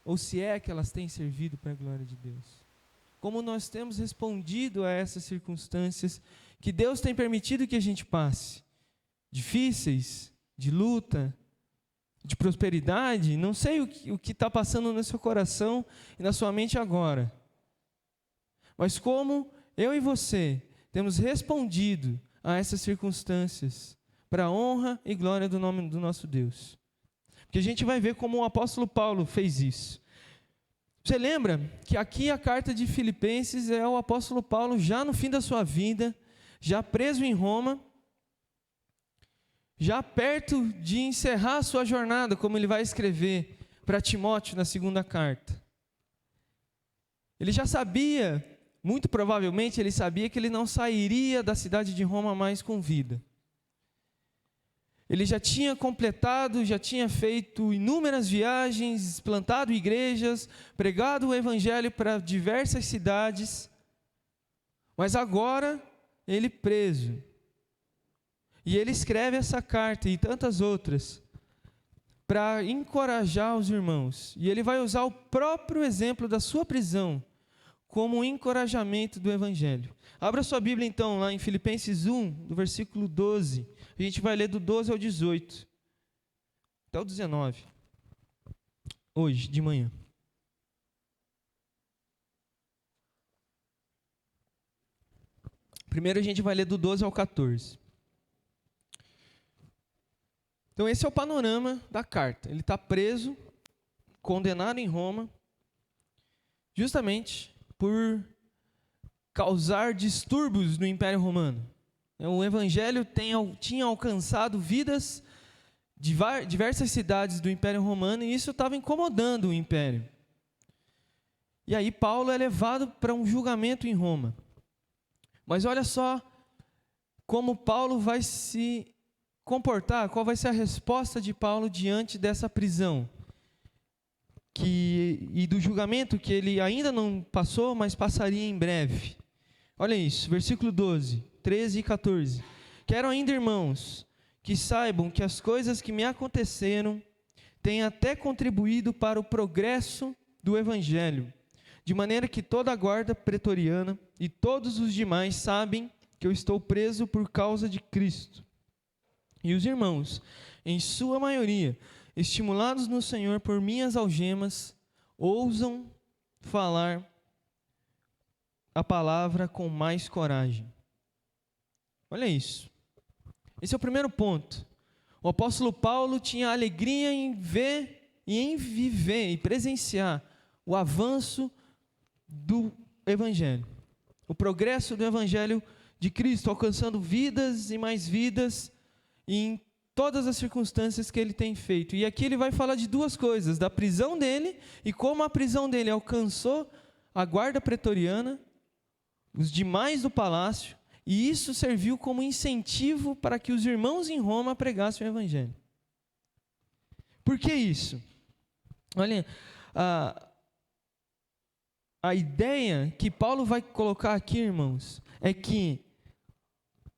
ou se é que elas têm servido para a glória de Deus. Como nós temos respondido a essas circunstâncias que Deus tem permitido que a gente passe, difíceis, de luta, de prosperidade. Não sei o que está passando no seu coração e na sua mente agora, mas como eu e você temos respondido a essas circunstâncias para a honra e glória do nome do nosso Deus. Porque a gente vai ver como o apóstolo Paulo fez isso. Você lembra que aqui a carta de Filipenses é o apóstolo Paulo já no fim da sua vida, já preso em Roma, já perto de encerrar a sua jornada, como ele vai escrever para Timóteo na segunda carta. Ele já sabia, muito provavelmente ele sabia que ele não sairia da cidade de Roma mais com vida. Ele já tinha completado, já tinha feito inúmeras viagens, plantado igrejas, pregado o evangelho para diversas cidades, mas agora ele preso. E ele escreve essa carta e tantas outras para encorajar os irmãos. E ele vai usar o próprio exemplo da sua prisão como um encorajamento do evangelho. Abra sua Bíblia então lá em Filipenses 1, do versículo 12. A gente vai ler do 12 ao 18, até o 19, hoje, de manhã. Primeiro a gente vai ler do 12 ao 14. Então esse é o panorama da carta. Ele está preso, condenado em Roma, justamente por causar distúrbios no Império Romano. O evangelho tinha alcançado vidas de diversas cidades do Império Romano e isso estava incomodando o Império. E aí Paulo é levado para um julgamento em Roma. Mas olha só como Paulo vai se comportar, qual vai ser a resposta de Paulo diante dessa prisão e do julgamento que ele ainda não passou, mas passaria em breve. Olha isso, versículo 12, 13 e 14. Quero ainda, irmãos, que saibam que as coisas que me aconteceram têm até contribuído para o progresso do evangelho, de maneira que toda a guarda pretoriana e todos os demais sabem que eu estou preso por causa de Cristo. E os irmãos, em sua maioria, estimulados no Senhor por minhas algemas, ousam falar a palavra com mais coragem. Olha isso. Esse é o primeiro ponto. O apóstolo Paulo tinha alegria em ver e em viver e presenciar o avanço do evangelho, o progresso do evangelho de Cristo, alcançando vidas e mais vidas em todas as circunstâncias que ele tem feito. E aqui ele vai falar de duas coisas, da prisão dele e como a prisão dele alcançou a guarda pretoriana, os demais do palácio, e isso serviu como incentivo para que os irmãos em Roma pregassem o evangelho. Por que isso? Olha, a ideia que Paulo vai colocar aqui, irmãos, é que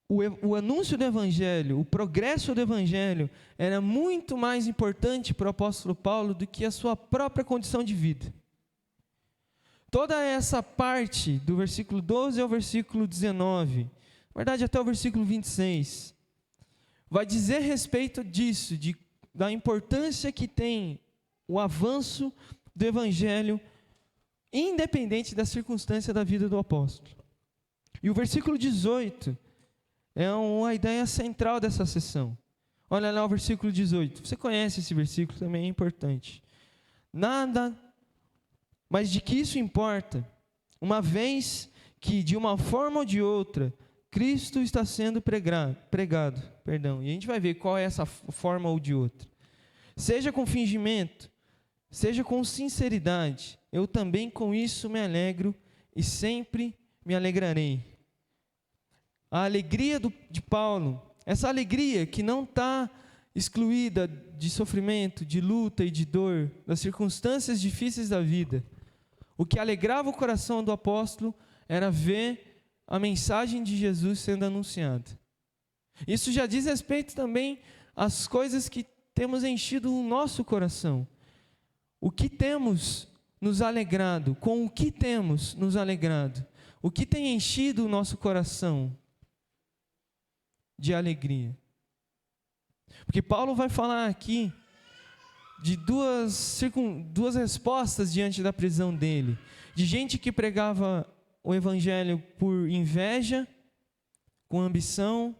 o anúncio do evangelho, o progresso do evangelho, era muito mais importante para o apóstolo Paulo do que a sua própria condição de vida. Toda essa parte, do versículo 12 ao versículo 19, na verdade até o versículo 26, vai dizer respeito disso, da importância que tem o avanço do evangelho, independente da circunstância da vida do apóstolo. E o versículo 18 é uma ideia central dessa sessão. Olha lá o versículo 18. Você conhece esse versículo, também é importante. Nada, mas de que isso importa, uma vez que de uma forma ou de outra, Cristo está sendo pregado. E a gente vai ver qual é essa forma ou de outra. Seja com fingimento, seja com sinceridade, eu também com isso me alegro e sempre me alegrarei. A alegria de Paulo, essa alegria que não está excluída de sofrimento, de luta e de dor, das circunstâncias difíceis da vida. O que alegrava o coração do apóstolo era ver a mensagem de Jesus sendo anunciada. Isso já diz respeito também às coisas que temos enchido o nosso coração. o que temos nos alegrado? Com o que temos nos alegrado? O que tem enchido o nosso coração de alegria? Porque Paulo vai falar aqui de duas respostas diante da prisão dele. De gente que pregava o evangelho por inveja, com ambição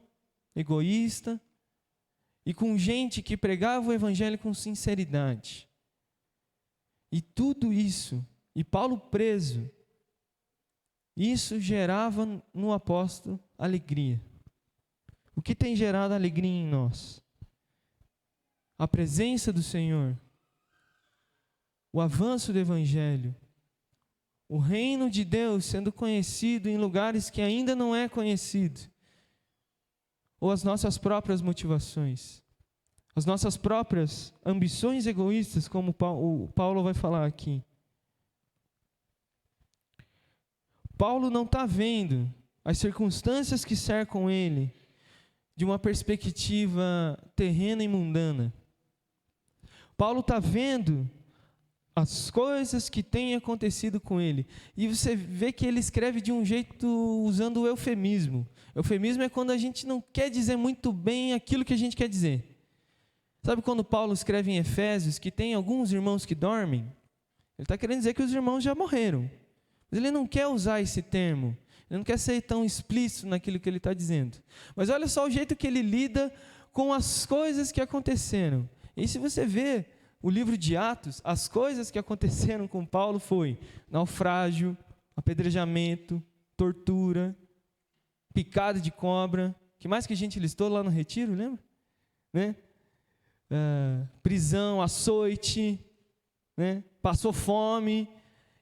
egoísta, e com gente que pregava o evangelho com sinceridade. E tudo isso, e Paulo preso, isso gerava no apóstolo alegria. O que tem gerado alegria em nós? A presença do Senhor, o avanço do evangelho, o reino de Deus sendo conhecido em lugares que ainda não é conhecido, ou as nossas próprias motivações, as nossas próprias ambições egoístas, como Paulo vai falar aqui. Paulo não está vendo as circunstâncias que cercam ele de uma perspectiva terrena e mundana. Paulo está vendo as coisas que têm acontecido com ele. E você vê que ele escreve de um jeito usando o eufemismo. Eufemismo é quando a gente não quer dizer muito bem aquilo que a gente quer dizer. Sabe quando Paulo escreve em Efésios que tem alguns irmãos que dormem? Ele está querendo dizer que os irmãos já morreram. Mas ele não quer usar esse termo. Ele não quer ser tão explícito naquilo que ele está dizendo. Mas olha só o jeito que ele lida com as coisas que aconteceram. E se você vê o livro de Atos, as coisas que aconteceram com Paulo foi naufrágio, apedrejamento, tortura, picada de cobra. O que mais que a gente listou lá no retiro, lembra? Né? Prisão, açoite, né? Passou fome.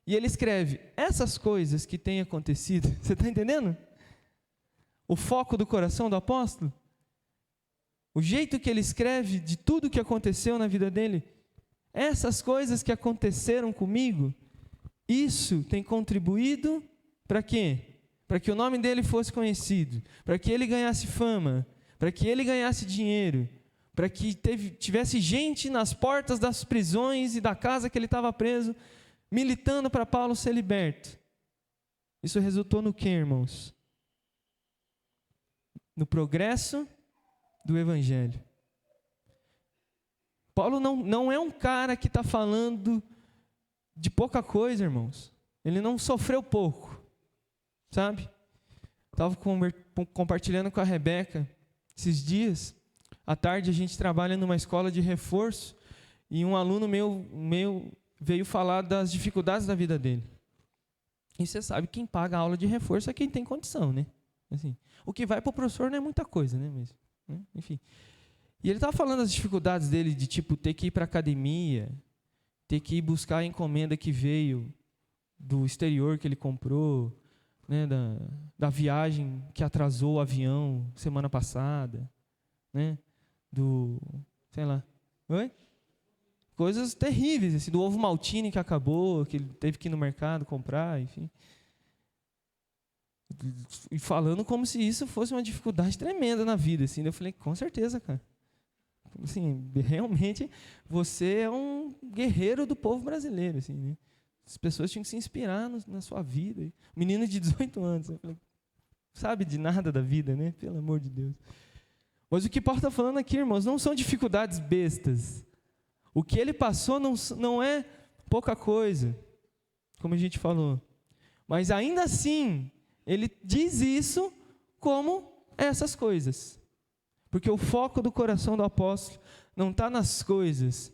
E ele escreve, essas coisas que têm acontecido, você está entendendo? O foco do coração do apóstolo? O jeito que ele escreve de tudo que aconteceu na vida dele, essas coisas que aconteceram comigo, isso tem contribuído para quê? Para que o nome dele fosse conhecido, para que ele ganhasse fama, para que ele ganhasse dinheiro, para que tivesse gente nas portas das prisões e da casa que ele estava preso, militando para Paulo ser liberto. Isso resultou no quê, irmãos? No progresso do evangelho. Paulo não é um cara que está falando de pouca coisa, irmãos. Ele não sofreu pouco, sabe? Estava compartilhando com a Rebeca esses dias. À tarde a gente trabalha numa escola de reforço e um aluno meu veio falar das dificuldades da vida dele. E você sabe, quem paga a aula de reforço é quem tem condição, né? Assim, o que vai para o professor não é muita coisa, né? Mas, né? Enfim. E ele estava falando das dificuldades dele, de tipo, ter que ir para a academia, ter que ir buscar a encomenda que veio do exterior que ele comprou, né? Da viagem que atrasou o avião semana passada, né? Sei lá. Oi? Coisas terríveis, assim, do ovo maltine que acabou, que ele teve que ir no mercado comprar, enfim. E falando como se isso fosse uma dificuldade tremenda na vida, assim. Eu falei, com certeza, cara. Assim, realmente, você é um guerreiro do povo brasileiro, assim, né? As pessoas tinham que se inspirar na sua vida. Menino de 18 anos, eu falei, sabe de nada da vida, né? Pelo amor de Deus. Mas o que Paulo está falando aqui, irmãos, não são dificuldades bestas. O que ele passou não é pouca coisa, como a gente falou. Mas ainda assim, ele diz isso como essas coisas. Porque o foco do coração do apóstolo não está nas coisas,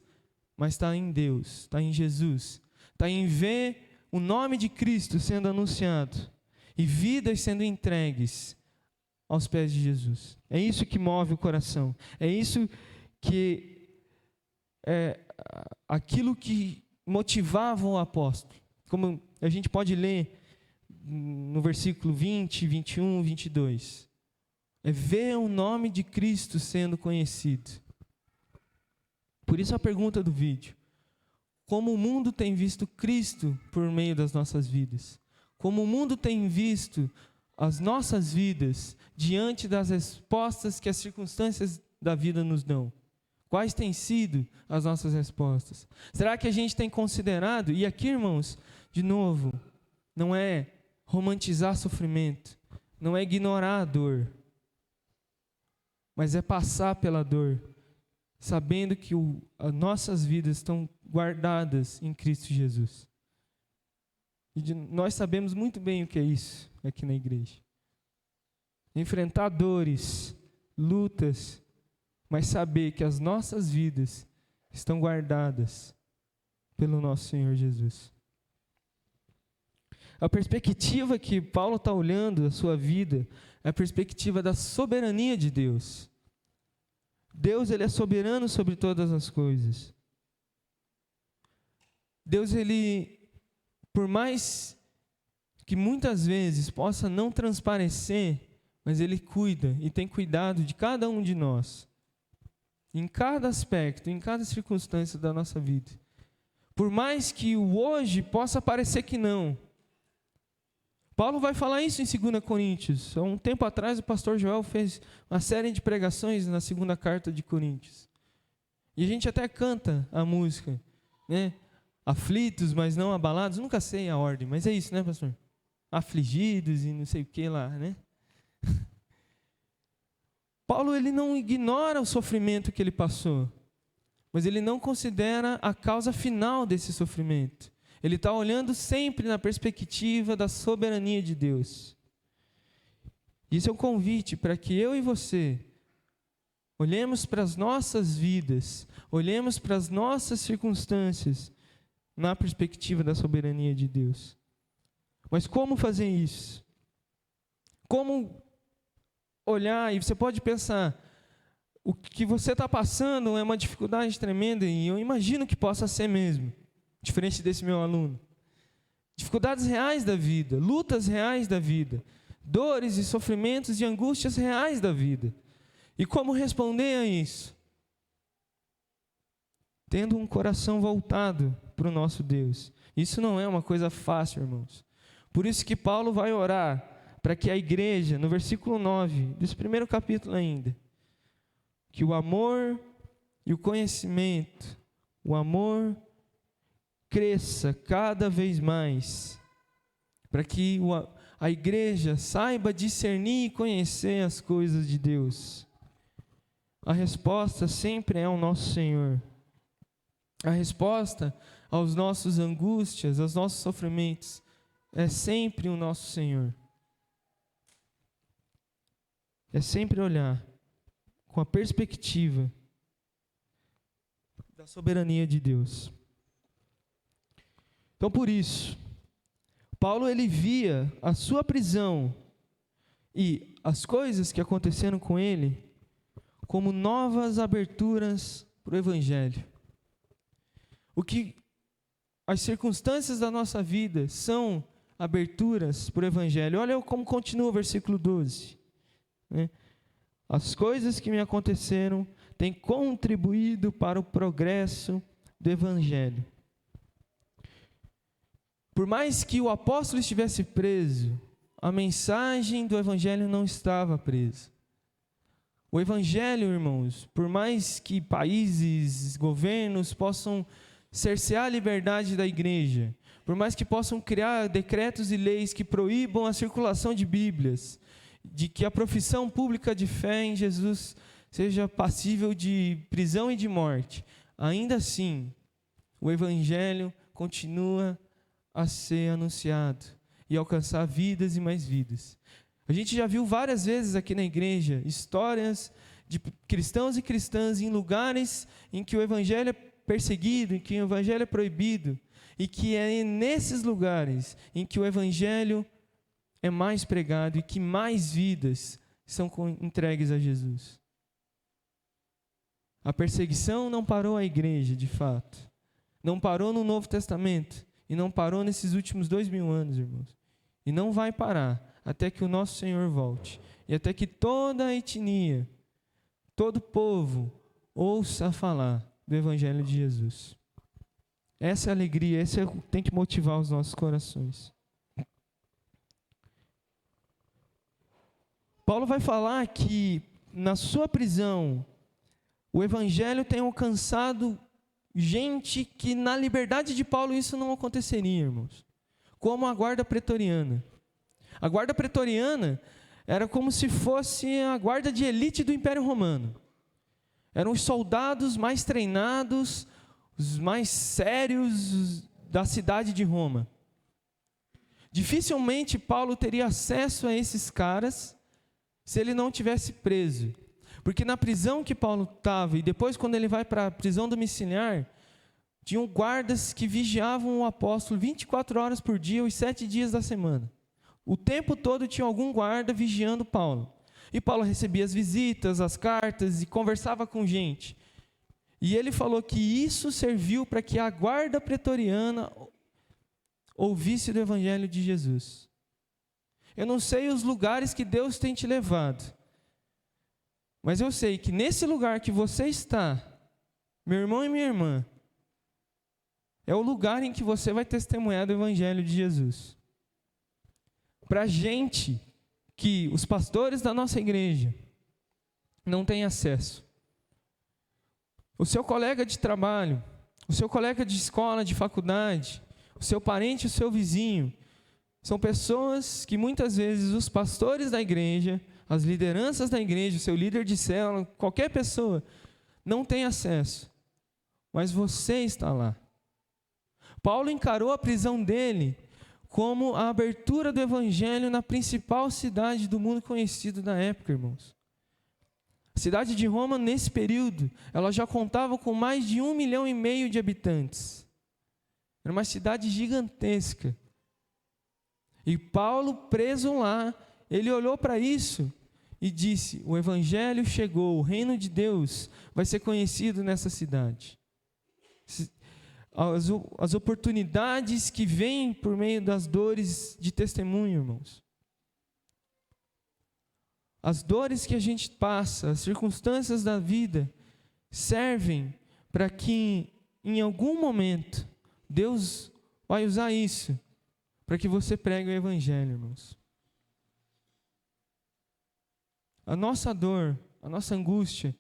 mas está em Deus, está em Jesus. Está em ver o nome de Cristo sendo anunciado e vidas sendo entregues aos pés de Jesus. É isso que move o coração. É isso que é aquilo que motivava o apóstolo. Como a gente pode ler no versículo 20, 21, 22. É ver o nome de Cristo sendo conhecido. Por isso a pergunta do vídeo. Como o mundo tem visto Cristo por meio das nossas vidas? Como o mundo tem visto as nossas vidas diante das respostas que as circunstâncias da vida nos dão? Quais têm sido as nossas respostas? Será que a gente tem considerado, e aqui, irmãos, de novo, não é romantizar sofrimento, não é ignorar a dor, mas é passar pela dor, sabendo que as nossas vidas estão guardadas em Cristo Jesus. E nós sabemos muito bem o que é isso aqui na igreja. Enfrentar dores, lutas, mas saber que as nossas vidas estão guardadas pelo nosso Senhor Jesus. A perspectiva que Paulo está olhando da sua vida é a perspectiva da soberania de Deus. Deus, ele é soberano sobre todas as coisas. Deus, ele, por mais que muitas vezes possa não transparecer, mas ele cuida e tem cuidado de cada um de nós, em cada aspecto, em cada circunstância da nossa vida. Por mais que o hoje possa parecer que não. Paulo vai falar isso em 2 Coríntios. Há um tempo atrás o pastor Joel fez uma série de pregações na segunda carta de Coríntios. E a gente até canta a música, né? Aflitos, mas não abalados. Nunca sei a ordem, mas é isso, né, pastor? Afligidos e não sei o que lá, né? Paulo, ele não ignora o sofrimento que ele passou, mas ele não considera a causa final desse sofrimento. Ele está olhando sempre na perspectiva da soberania de Deus. Isso é um convite para que eu e você olhemos para as nossas vidas, olhemos para as nossas circunstâncias na perspectiva da soberania de Deus. Mas como fazer isso? Como olhar, e você pode pensar, o que você está passando é uma dificuldade tremenda, e eu imagino que possa ser mesmo, diferente desse meu aluno. Dificuldades reais da vida, lutas reais da vida, dores e sofrimentos e angústias reais da vida. E como responder a isso? Tendo um coração voltado para o nosso Deus. Isso não é uma coisa fácil, irmãos. Por isso que Paulo vai orar para que a igreja, no versículo 9, desse primeiro capítulo ainda, que o amor e o conhecimento, o amor cresça cada vez mais, para que a igreja saiba discernir e conhecer as coisas de Deus. A resposta sempre é o nosso Senhor. A resposta aos nossos angústias, aos nossos sofrimentos, é sempre o nosso Senhor. É sempre olhar com a perspectiva da soberania de Deus. Então, por isso, Paulo, ele via a sua prisão e as coisas que aconteceram com ele como novas aberturas para o Evangelho. As circunstâncias da nossa vida são aberturas para o Evangelho. Olha como continua o versículo 12. Né? As coisas que me aconteceram têm contribuído para o progresso do Evangelho. Por mais que o apóstolo estivesse preso, a mensagem do Evangelho não estava presa. O Evangelho, irmãos, por mais que países, governos possam cercear a liberdade da igreja, por mais que possam criar decretos e leis que proíbam a circulação de Bíblias, de que a profissão pública de fé em Jesus seja passível de prisão e de morte, ainda assim, o Evangelho continua a ser anunciado e alcançar vidas e mais vidas. A gente já viu várias vezes aqui na igreja histórias de cristãos e cristãs em lugares em que o Evangelho é perseguido, em que o Evangelho é proibido, e que é nesses lugares em que o Evangelho é mais pregado e que mais vidas são entregues a Jesus. A perseguição não parou a igreja, de fato. Não parou no Novo Testamento. E não parou nesses últimos 2000 anos, irmãos. E não vai parar até que o nosso Senhor volte. E até que toda a etnia, todo povo, ouça falar do Evangelho de Jesus. Essa é a alegria, esse tem que motivar os nossos corações. Paulo vai falar que na sua prisão, o evangelho tem alcançado gente que na liberdade de Paulo isso não aconteceria, irmãos. Como a guarda pretoriana. A guarda pretoriana era como se fosse a guarda de elite do Império Romano. Eram os soldados mais treinados, os mais sérios da cidade de Roma. Dificilmente Paulo teria acesso a esses caras se ele não tivesse preso. Porque na prisão que Paulo estava, e depois quando ele vai para a prisão domiciliar, tinham guardas que vigiavam o apóstolo 24 horas por dia, os 7 dias da semana. O tempo todo tinha algum guarda vigiando Paulo. E Paulo recebia as visitas, as cartas e conversava com gente. E ele falou que isso serviu para que a guarda pretoriana ouvisse do evangelho de Jesus. Eu não sei os lugares que Deus tem te levado, mas eu sei que nesse lugar que você está, meu irmão e minha irmã, é o lugar em que você vai testemunhar do evangelho de Jesus. Para gente que os pastores da nossa igreja não têm acesso. O seu colega de trabalho, o seu colega de escola, de faculdade, o seu parente, o seu vizinho, são pessoas que muitas vezes os pastores da igreja, as lideranças da igreja, o seu líder de célula, qualquer pessoa, não tem acesso. Mas você está lá. Paulo encarou a prisão dele como a abertura do evangelho na principal cidade do mundo conhecido da época, irmãos. A cidade de Roma, nesse período, ela já contava com mais de 1,5 milhão de habitantes. Era uma cidade gigantesca. E Paulo, preso lá, ele olhou para isso e disse: o evangelho chegou, o reino de Deus vai ser conhecido nessa cidade. As oportunidades que vêm por meio das dores de testemunho, irmãos. As dores que a gente passa, as circunstâncias da vida, servem para que, em algum momento, Deus vai usar isso para que você pregue o evangelho, irmãos. A nossa dor, a nossa angústia,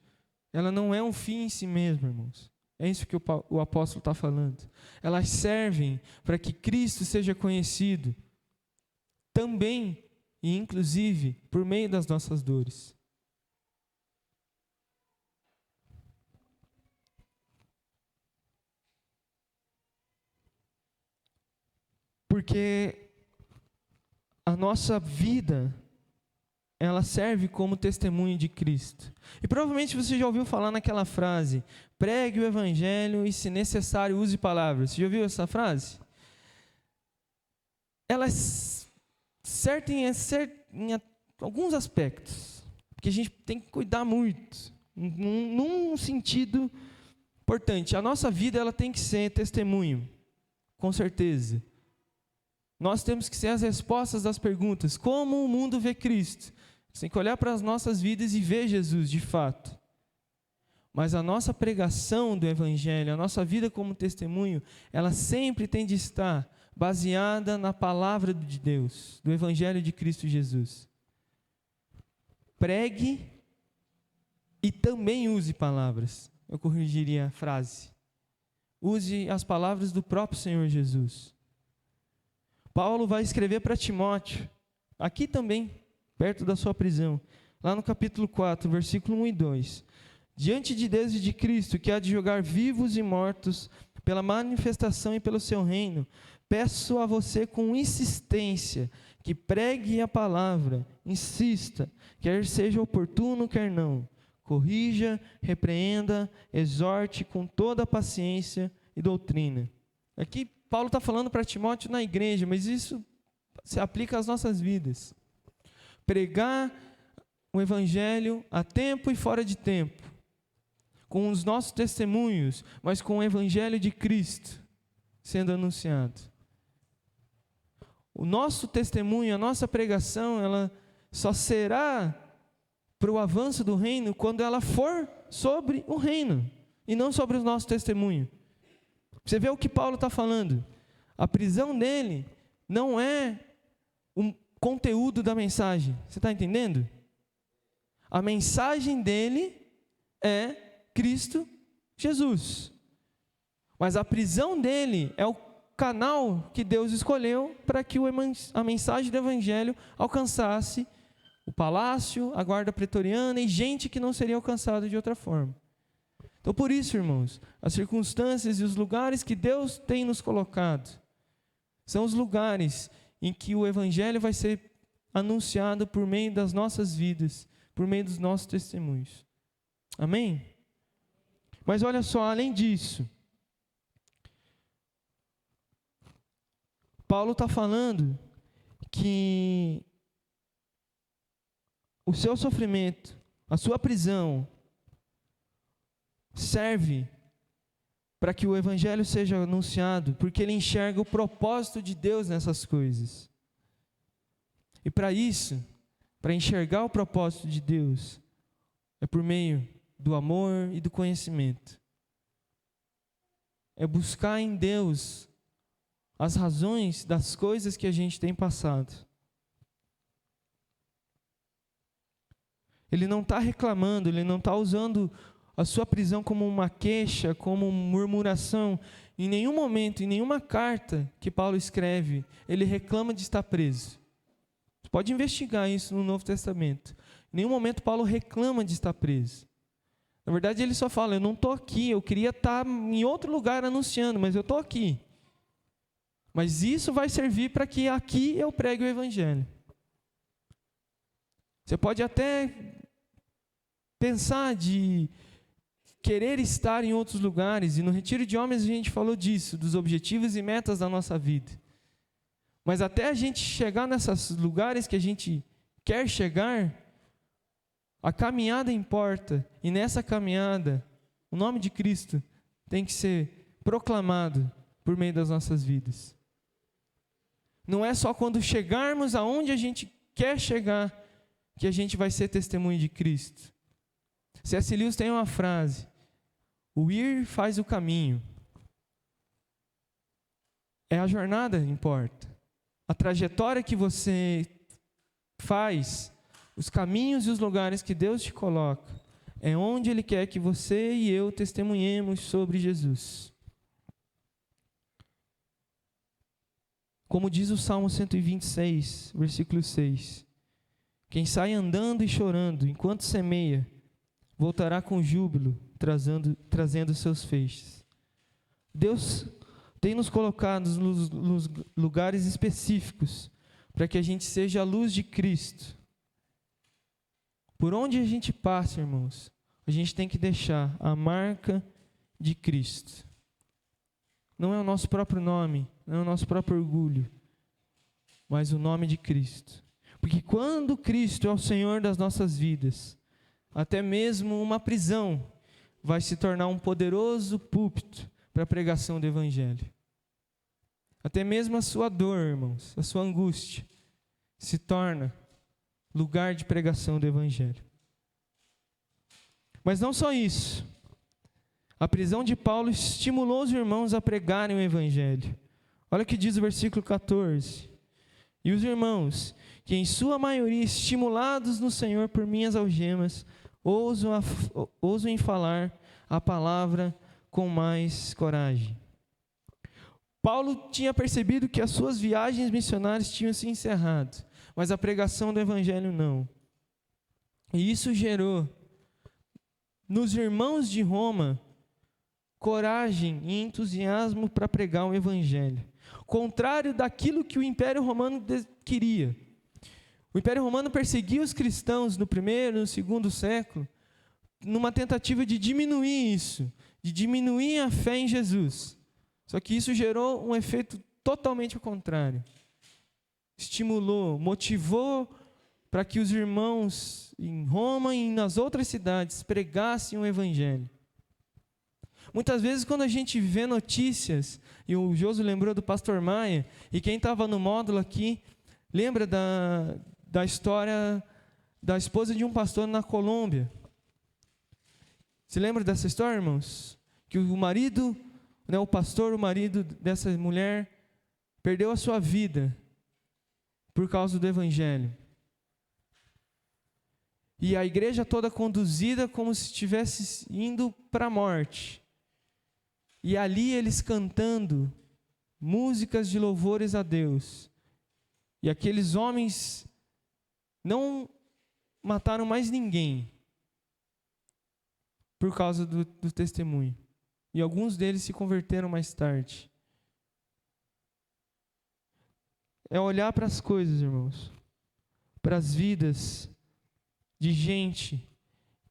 ela não é um fim em si mesma, irmãos. É isso que o apóstolo está falando. Elas servem para que Cristo seja conhecido também e inclusive por meio das nossas dores. Porque a nossa vida, ela serve como testemunho de Cristo. E provavelmente você já ouviu falar naquela frase: pregue o evangelho e, se necessário, use palavras. Você já ouviu essa frase? Ela é certa em alguns aspectos, porque a gente tem que cuidar muito, num sentido importante. A nossa vida, ela tem que ser testemunho, com certeza. Nós temos que ser as respostas das perguntas. Como o mundo vê Cristo? Você tem que olhar para as nossas vidas e ver Jesus de fato. Mas a nossa pregação do evangelho, a nossa vida como testemunho, ela sempre tem de estar baseada na palavra de Deus, do evangelho de Cristo Jesus. Pregue e também use palavras. Eu corrigiria a frase. Use as palavras do próprio Senhor Jesus. Paulo vai escrever para Timóteo, aqui também, perto da sua prisão, lá no capítulo 4, versículo 1 e 2. Diante de Deus e de Cristo, que há de julgar vivos e mortos, pela manifestação e pelo seu reino, peço a você com insistência, que pregue a palavra, insista, quer seja oportuno, quer não, corrija, repreenda, exorte com toda a paciência e doutrina. Aqui Paulo está falando para Timóteo na igreja, mas isso se aplica às nossas vidas. Pregar o evangelho a tempo e fora de tempo, com os nossos testemunhos, mas com o evangelho de Cristo sendo anunciado. O nosso testemunho, a nossa pregação, ela só será para o avanço do reino quando ela for sobre o reino e não sobre o nosso testemunho. Você vê o que Paulo está falando. A prisão dele não é o conteúdo da mensagem. Você está entendendo? A mensagem dele é Cristo Jesus. Mas a prisão dele é o canal que Deus escolheu para que a mensagem do Evangelho alcançasse o palácio, a guarda pretoriana e gente que não seria alcançada de outra forma. Então, por isso, irmãos, as circunstâncias e os lugares que Deus tem nos colocado são os lugares em que o Evangelho vai ser anunciado por meio das nossas vidas, por meio dos nossos testemunhos. Amém? Mas olha só, além disso, Paulo está falando que o seu sofrimento, a sua prisão, serve para que o Evangelho seja anunciado, porque ele enxerga o propósito de Deus nessas coisas. E para isso, para enxergar o propósito de Deus, é por meio do amor e do conhecimento. É buscar em Deus as razões das coisas que a gente tem passado. Ele não está reclamando, ele não está usando a sua prisão como uma queixa, como murmuração. Em nenhum momento, em nenhuma carta que Paulo escreve, ele reclama de estar preso. Você pode investigar isso no Novo Testamento. Em nenhum momento Paulo reclama de estar preso. Na verdade, ele só fala, eu não estou aqui, eu queria estar em outro lugar anunciando, mas eu estou aqui. Mas isso vai servir para que aqui eu pregue o Evangelho. Você pode até pensar de querer estar em outros lugares, e no Retiro de Homens a gente falou disso, dos objetivos e metas da nossa vida. Mas até a gente chegar nesses lugares que a gente quer chegar, a caminhada importa, e nessa caminhada, o nome de Cristo tem que ser proclamado por meio das nossas vidas. Não é só quando chegarmos aonde a gente quer chegar que a gente vai ser testemunho de Cristo. C.S. Lewis tem uma frase: o ir faz o caminho. É a jornada que importa. A trajetória que você faz, os caminhos e os lugares que Deus te coloca, é onde Ele quer que você e eu testemunhemos sobre Jesus. Como diz o Salmo 126, versículo 6. Quem sai andando e chorando enquanto semeia, voltará com júbilo, trazendo seus feixes. Deus tem nos colocado nos lugares específicos para que a gente seja a luz de Cristo. Por onde a gente passa, irmãos, a gente tem que deixar a marca de Cristo. Não é o nosso próprio nome, não é o nosso próprio orgulho, mas o nome de Cristo. Porque quando Cristo é o Senhor das nossas vidas, até mesmo uma prisão vai se tornar um poderoso púlpito para a pregação do Evangelho. Até mesmo a sua dor, irmãos, a sua angústia, se torna lugar de pregação do Evangelho. Mas não só isso. A prisão de Paulo estimulou os irmãos a pregarem o Evangelho. Olha o que diz o versículo 14. E os irmãos, que em sua maioria, estimulados no Senhor por minhas algemas, ousam em falar a palavra com mais coragem. Paulo tinha percebido que as suas viagens missionárias tinham se encerrado, mas a pregação do Evangelho não. E isso gerou nos irmãos de Roma coragem e entusiasmo para pregar o Evangelho, contrário daquilo que o Império Romano queria. O Império Romano perseguia os cristãos no primeiro e no segundo século, numa tentativa de diminuir isso, de diminuir a fé em Jesus. Só que isso gerou um efeito totalmente ao contrário. Estimulou, motivou para que os irmãos em Roma e nas outras cidades pregassem o Evangelho. Muitas vezes, quando a gente vê notícias, e o Joso lembrou do pastor Maia, e quem estava no módulo aqui, lembra da história da esposa de um pastor na Colômbia. Se lembra dessa história, irmãos? Que o marido, o pastor, o marido dessa mulher, perdeu a sua vida por causa do Evangelho. E a igreja toda conduzida como se estivesse indo para a morte. E ali eles cantando músicas de louvores a Deus. E aqueles homens não mataram mais ninguém por causa do testemunho. E alguns deles se converteram mais tarde. É olhar para as coisas, irmãos, para as vidas de gente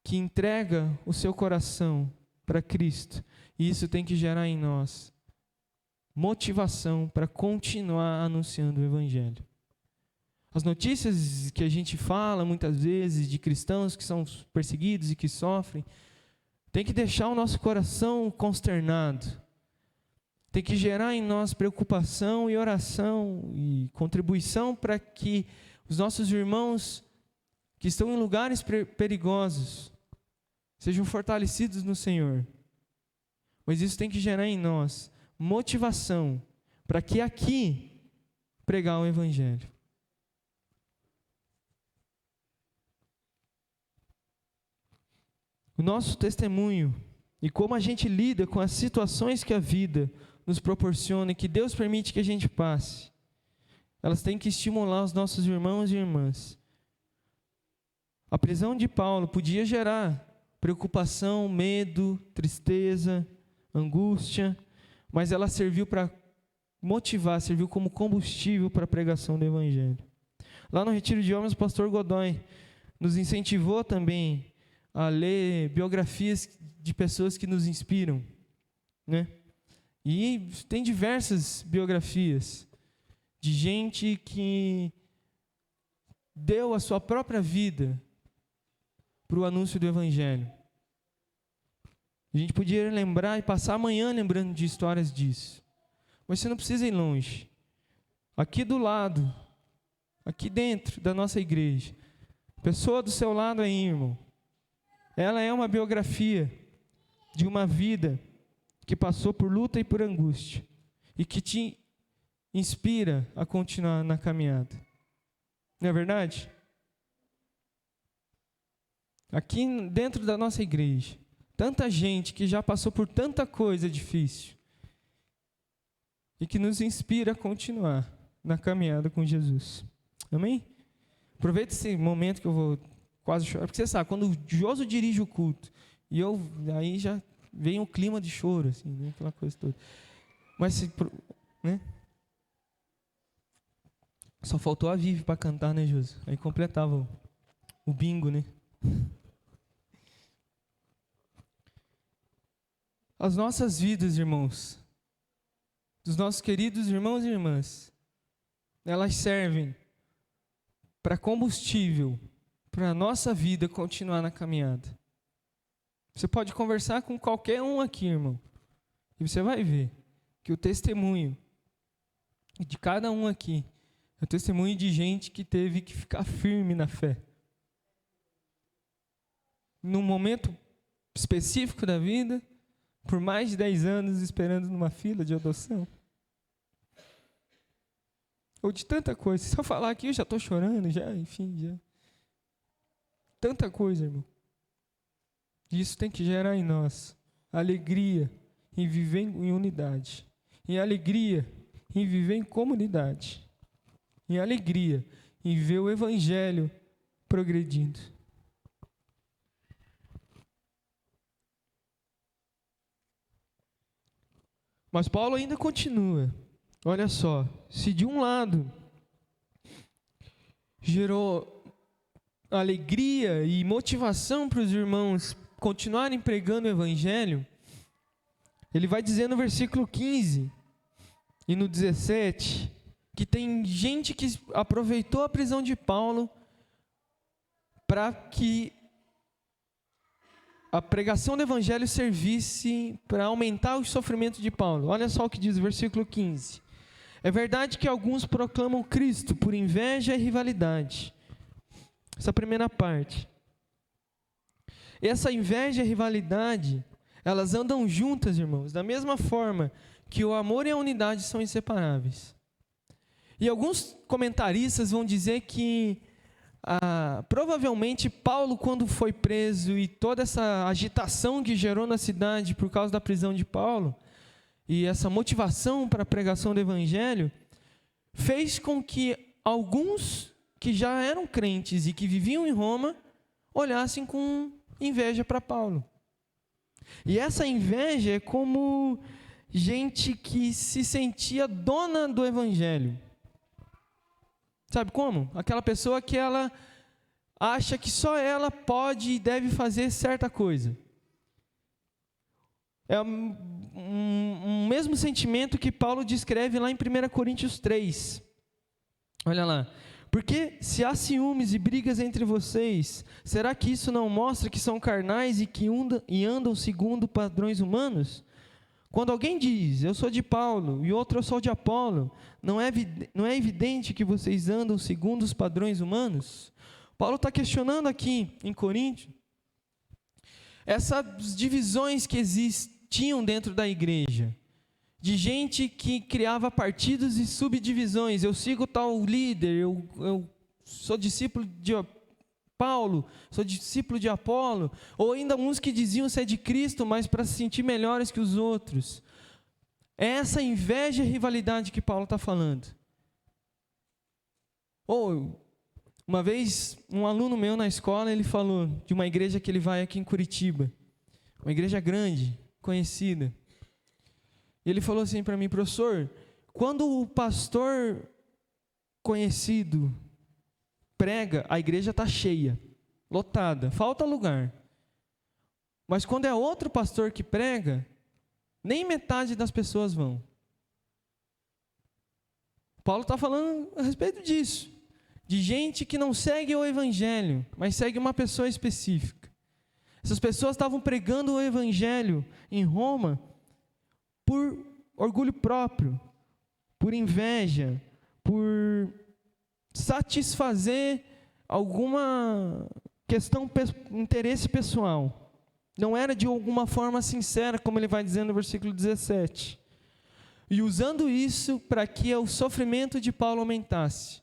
que entrega o seu coração para Cristo. E isso tem que gerar em nós motivação para continuar anunciando o Evangelho. As notícias que a gente fala muitas vezes de cristãos que são perseguidos e que sofrem, tem que deixar o nosso coração consternado. Tem que gerar em nós preocupação e oração e contribuição para que os nossos irmãos que estão em lugares perigosos sejam fortalecidos no Senhor. Mas isso tem que gerar em nós motivação para que aqui pregar o Evangelho. O nosso testemunho e como a gente lida com as situações que a vida nos proporciona e que Deus permite que a gente passe, elas têm que estimular os nossos irmãos e irmãs. A prisão de Paulo podia gerar preocupação, medo, tristeza, angústia, mas ela serviu para motivar, serviu como combustível para a pregação do Evangelho. Lá no Retiro de Homens, o pastor Godoy nos incentivou também a ler biografias de pessoas que nos inspiram, né? E tem diversas biografias de gente que deu a sua própria vida para o anúncio do Evangelho. A gente podia lembrar e passar amanhã lembrando de histórias disso. Mas você não precisa ir longe. Aqui do lado, aqui dentro da nossa igreja, a pessoa do seu lado aí, irmão, ela é uma biografia de uma vida que passou por luta e por angústia e que te inspira a continuar na caminhada. Não é verdade? Aqui dentro da nossa igreja, tanta gente que já passou por tanta coisa difícil e que nos inspira a continuar na caminhada com Jesus. Amém? Aproveita esse momento que eu vou quase chorar, porque você sabe, quando o Joso dirige o culto, e aí já vem um clima de choro, assim, né, aquela coisa toda. Mas, né? Só faltou a Vivi para cantar, né, Joso? Aí completava o bingo, né? As nossas vidas, irmãos, dos nossos queridos irmãos e irmãs, elas servem para combustível para a nossa vida continuar na caminhada. Você pode conversar com qualquer um aqui, irmão, e você vai ver que o testemunho de cada um aqui é o testemunho de gente que teve que ficar firme na fé. Num momento específico da vida, por mais de 10 anos esperando numa fila de adoção. Ou de tanta coisa. Se eu falar aqui, eu já estou chorando, já, enfim, já. Tanta coisa, irmão. Isso tem que gerar em nós alegria em viver em unidade. Em alegria em viver em comunidade. Em alegria em ver o Evangelho progredindo. Mas Paulo ainda continua. Olha só, se de um lado gerou alegria e motivação para os irmãos continuarem pregando o Evangelho, ele vai dizer no versículo 15 e no 17, que tem gente que aproveitou a prisão de Paulo para que a pregação do Evangelho servisse para aumentar o sofrimento de Paulo. Olha só o que diz o versículo 15. É verdade que alguns proclamam Cristo por inveja e rivalidade. Essa primeira parte. Essa inveja e rivalidade, elas andam juntas, irmãos, da mesma forma que o amor e a unidade são inseparáveis. E alguns comentaristas vão dizer que provavelmente Paulo, quando foi preso e toda essa agitação que gerou na cidade por causa da prisão de Paulo, e essa motivação para a pregação do evangelho, fez com que alguns que já eram crentes e que viviam em Roma, olhassem com inveja para Paulo. E essa inveja é como gente que se sentia dona do evangelho. Sabe como? Aquela pessoa que ela acha que só ela pode e deve fazer certa coisa. É um mesmo sentimento que Paulo descreve lá em 1 Coríntios 3. Olha lá. Porque se há ciúmes e brigas entre vocês, será que isso não mostra que são carnais e que andam segundo padrões humanos? Quando alguém diz, eu sou de Paulo, e outro, eu sou de Apolo, não é evidente que vocês andam segundo os padrões humanos? Paulo está questionando aqui em Coríntio essas divisões que existiam dentro da igreja, de gente que criava partidos e subdivisões. Eu sigo tal líder, eu sou discípulo de Paulo, sou discípulo de Apolo, ou ainda uns que diziam ser de Cristo, mas para se sentir melhores que os outros. É essa inveja e rivalidade que Paulo está falando. Ou, uma vez, um aluno meu na escola, ele falou de uma igreja que ele vai aqui em Curitiba, uma igreja grande, conhecida. Ele falou assim para mim, professor, quando o pastor conhecido prega, a igreja está cheia, lotada, falta lugar. Mas quando é outro pastor que prega, nem metade das pessoas vão. Paulo está falando a respeito disso, de gente que não segue o evangelho, mas segue uma pessoa específica. Essas pessoas estavam pregando o evangelho em Roma por orgulho próprio, por inveja, por satisfazer alguma questão, interesse pessoal. Não era de alguma forma sincera, como ele vai dizer no versículo 17. E usando isso para que o sofrimento de Paulo aumentasse.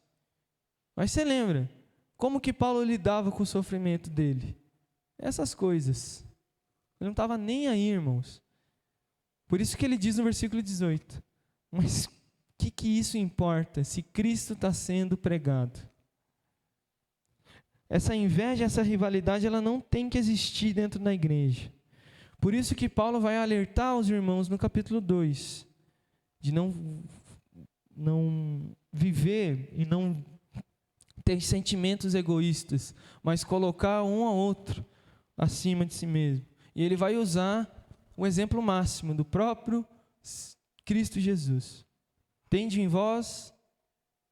Mas você lembra, como que Paulo lidava com o sofrimento dele? Essas coisas. Ele não estava nem aí, irmãos. Por isso que ele diz no versículo 18, mas o que isso importa se Cristo está sendo pregado? Essa inveja, essa rivalidade, ela não tem que existir dentro da igreja. Por isso que Paulo vai alertar os irmãos no capítulo 2, de não viver e não ter sentimentos egoístas, mas colocar um ao outro acima de si mesmo. E ele vai usar o exemplo máximo do próprio Cristo Jesus. Tende em vós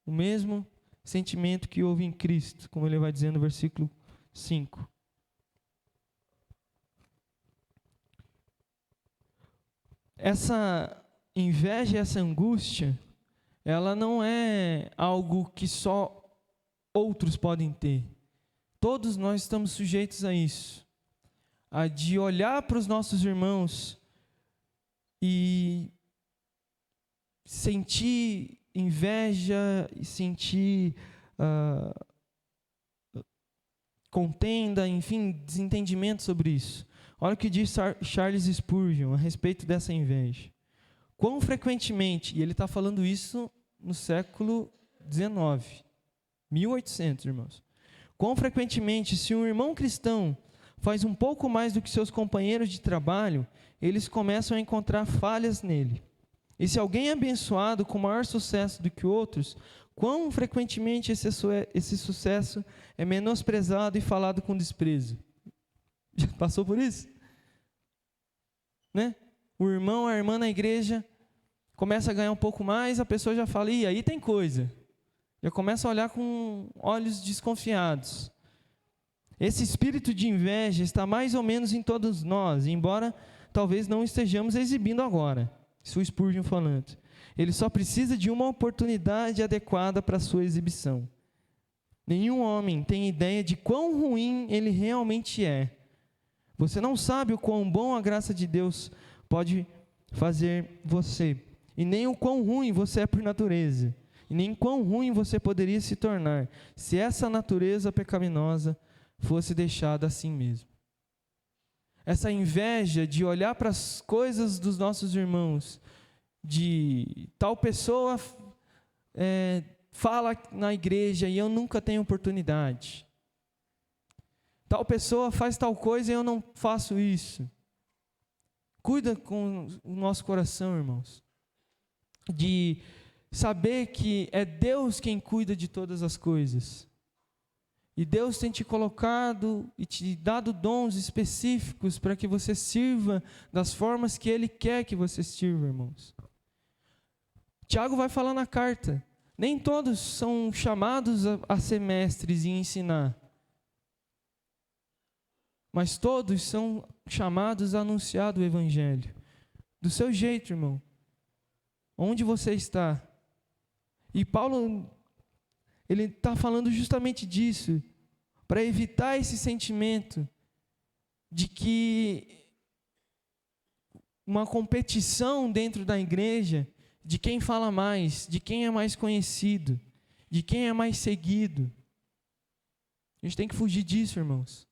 o mesmo sentimento que houve em Cristo, como ele vai dizer no versículo 5. Essa inveja, essa angústia, ela não é algo que só outros podem ter. Todos nós estamos sujeitos a isso. A de olhar para os nossos irmãos e sentir inveja e sentir contenda, enfim, desentendimento sobre isso. Olha o que diz Charles Spurgeon a respeito dessa inveja. Quão frequentemente, e ele está falando isso no século XIX, 1800, irmãos. Quão frequentemente, se um irmão cristão faz um pouco mais do que seus companheiros de trabalho, eles começam a encontrar falhas nele. E se alguém é abençoado com maior sucesso do que outros, quão frequentemente esse sucesso é menosprezado e falado com desprezo? Já passou por isso? Né? O irmão, a irmã na igreja começa a ganhar um pouco mais, a pessoa já fala, e aí tem coisa. Já começa a olhar com olhos desconfiados. Esse espírito de inveja está mais ou menos em todos nós, embora talvez não estejamos exibindo agora. Isso o Spurgeon falando. Ele só precisa de uma oportunidade adequada para a sua exibição. Nenhum homem tem ideia de quão ruim ele realmente é. Você não sabe o quão bom a graça de Deus pode fazer você, e nem o quão ruim você é por natureza. e nem quão ruim você poderia se tornar se essa natureza pecaminosa fosse deixada assim mesmo. Essa inveja de olhar para as coisas dos nossos irmãos, de tal pessoa fala na igreja e eu nunca tenho oportunidade. Tal pessoa faz tal coisa e eu não faço isso. Cuida com o nosso coração, irmãos, de saber que é Deus quem cuida de todas as coisas. E Deus tem te colocado e te dado dons específicos para que você sirva das formas que Ele quer que você sirva, irmãos. Tiago vai falar na carta, nem todos são chamados a ser mestres e ensinar, mas todos são chamados a anunciar o Evangelho, do seu jeito, irmão, onde você está. E Paulo, ele está falando justamente disso, para evitar esse sentimento de que uma competição dentro da igreja, de quem fala mais, de quem é mais conhecido, de quem é mais seguido. A gente tem que fugir disso, irmãos.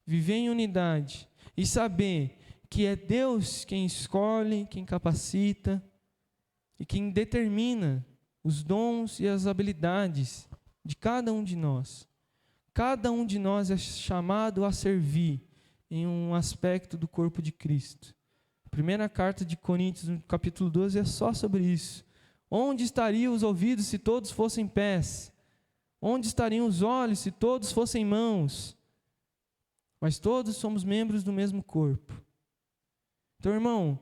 Viver em unidade e saber que é Deus quem escolhe, quem capacita e quem determina os dons e as habilidades de cada um de nós. Cada um de nós é chamado a servir em um aspecto do corpo de Cristo. A primeira carta de Coríntios, no capítulo 12, é só sobre isso. Onde estariam os ouvidos se todos fossem pés? Onde estariam os olhos se todos fossem mãos? Mas todos somos membros do mesmo corpo. Então, irmão,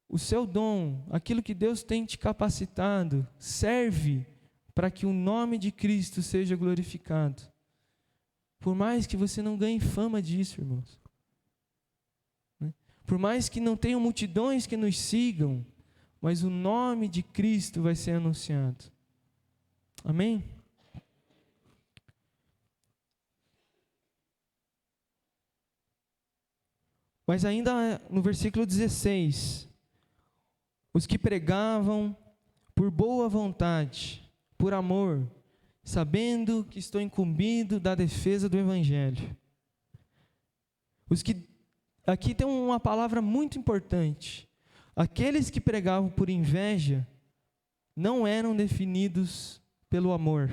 o seu dom, aquilo que Deus tem te capacitado, serve para que o nome de Cristo seja glorificado. Por mais que você não ganhe fama disso, irmãos. Por mais que não tenham multidões que nos sigam, mas o nome de Cristo vai ser anunciado. Amém? Mas ainda no versículo 16, os que pregavam por boa vontade, por amor, sabendo que estou incumbido da defesa do Evangelho. Aqui tem uma palavra muito importante. Aqueles que pregavam por inveja não eram definidos pelo amor.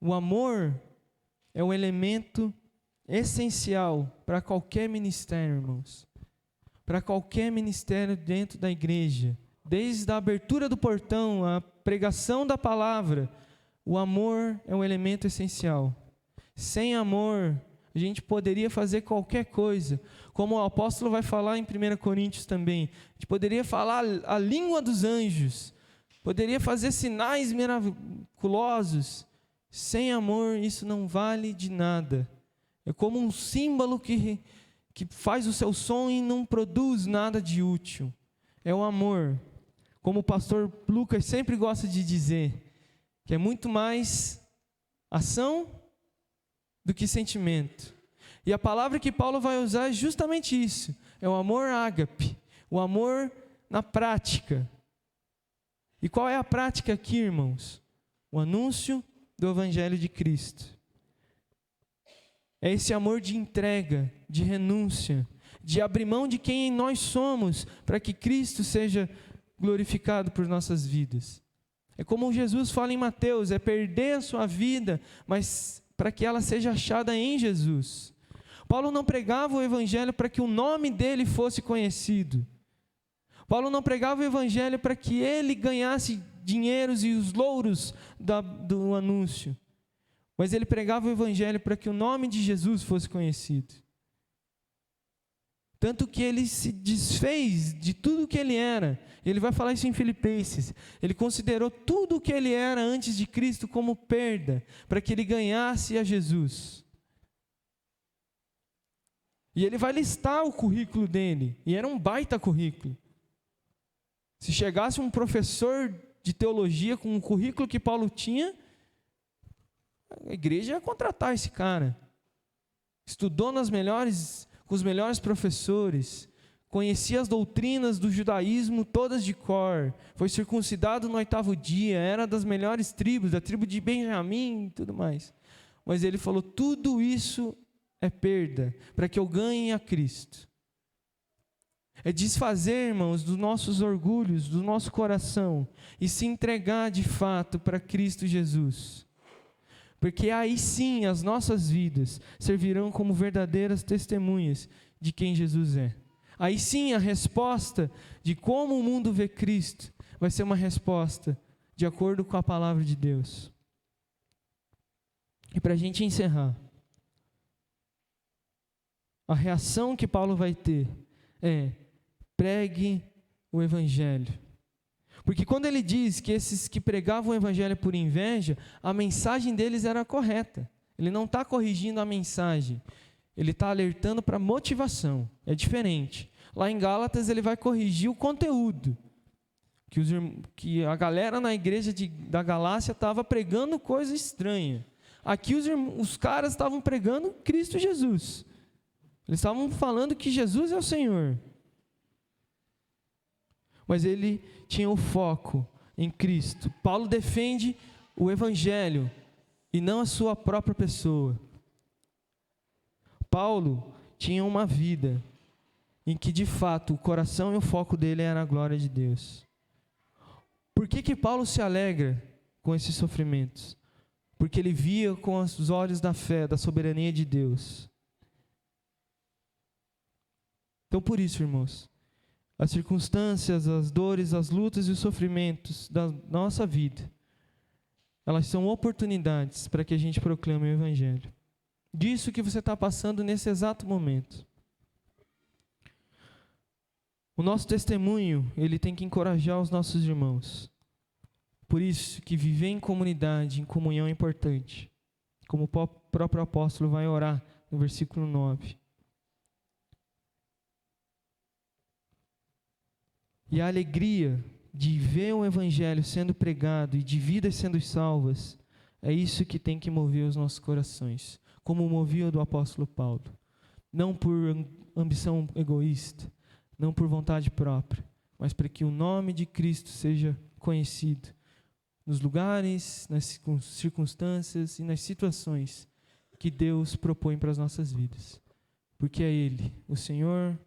O amor é um elemento essencial para qualquer ministério, irmãos. Para qualquer ministério dentro da igreja. Desde a abertura do portão, a pregação da palavra, o amor é um elemento essencial. Sem amor, a gente poderia fazer qualquer coisa. Como o apóstolo vai falar em 1 Coríntios também. A gente poderia falar a língua dos anjos. Poderia fazer sinais miraculosos. Sem amor, isso não vale de nada. É como um símbolo que faz o seu som e não produz nada de útil. É o amor. Como o pastor Lucas sempre gosta de dizer, que é muito mais ação do que sentimento. E a palavra que Paulo vai usar é justamente isso. É o amor ágape. O amor na prática. E qual é a prática aqui, irmãos? O anúncio do Evangelho de Cristo. É esse amor de entrega, de renúncia, de abrir mão de quem nós somos, para que Cristo seja glorificado por nossas vidas. É como Jesus fala em Mateus, é perder a sua vida, mas para que ela seja achada em Jesus. Paulo não pregava o Evangelho para que o nome dele fosse conhecido. Paulo não pregava o Evangelho para que ele ganhasse dinheiros e os louros do anúncio. Mas ele pregava o Evangelho para que o nome de Jesus fosse conhecido. Tanto que ele se desfez de tudo o que ele era. Ele vai falar isso em Filipenses. Ele considerou tudo o que ele era antes de Cristo como perda, para que ele ganhasse a Jesus. E ele vai listar o currículo dele. E era um baita currículo. Se chegasse um professor de teologia com o currículo que Paulo tinha, a igreja ia contratar esse cara. Estudou com os melhores professores, conhecia as doutrinas do judaísmo todas de cor, foi circuncidado no 8º dia, era das melhores tribos, da tribo de Benjamim e tudo mais. Mas ele falou, tudo isso é perda, para que eu ganhe a Cristo. É desfazer, irmãos, dos nossos orgulhos, do nosso coração, e se entregar de fato para Cristo Jesus. Porque aí sim as nossas vidas servirão como verdadeiras testemunhas de quem Jesus é. Aí sim a resposta de como o mundo vê Cristo vai ser uma resposta de acordo com a palavra de Deus. E para a gente encerrar, a reação que Paulo vai ter é: pregue o Evangelho. Porque quando ele diz que esses que pregavam o Evangelho por inveja, a mensagem deles era correta. Ele não está corrigindo a mensagem, ele está alertando para a motivação, é diferente. Lá em Gálatas ele vai corrigir o conteúdo, que a galera na igreja da Galácia estava pregando coisa estranha. Aqui os caras estavam pregando Cristo Jesus, eles estavam falando que Jesus é o Senhor. Mas ele tinha o foco em Cristo. Paulo defende o Evangelho e não a sua própria pessoa. Paulo tinha uma vida em que de fato o coração e o foco dele era a glória de Deus. Por que Paulo se alegra com esses sofrimentos? Porque ele via com os olhos da fé, da soberania de Deus. Então por isso, irmãos, as circunstâncias, as dores, as lutas e os sofrimentos da nossa vida, elas são oportunidades para que a gente proclame o Evangelho. Disso que você está passando nesse exato momento. O nosso testemunho, ele tem que encorajar os nossos irmãos. Por isso que viver em comunidade, em comunhão é importante. Como o próprio apóstolo vai orar no versículo 9. E a alegria de ver o Evangelho sendo pregado e de vidas sendo salvas, é isso que tem que mover os nossos corações, como movia o do apóstolo Paulo. Não por ambição egoísta, não por vontade própria, mas para que o nome de Cristo seja conhecido nos lugares, nas circunstâncias e nas situações que Deus propõe para as nossas vidas. Porque é Ele, o Senhor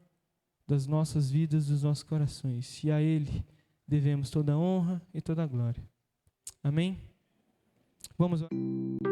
das nossas vidas, dos nossos corações. E a Ele devemos toda a honra e toda a glória. Amém? Vamos orar.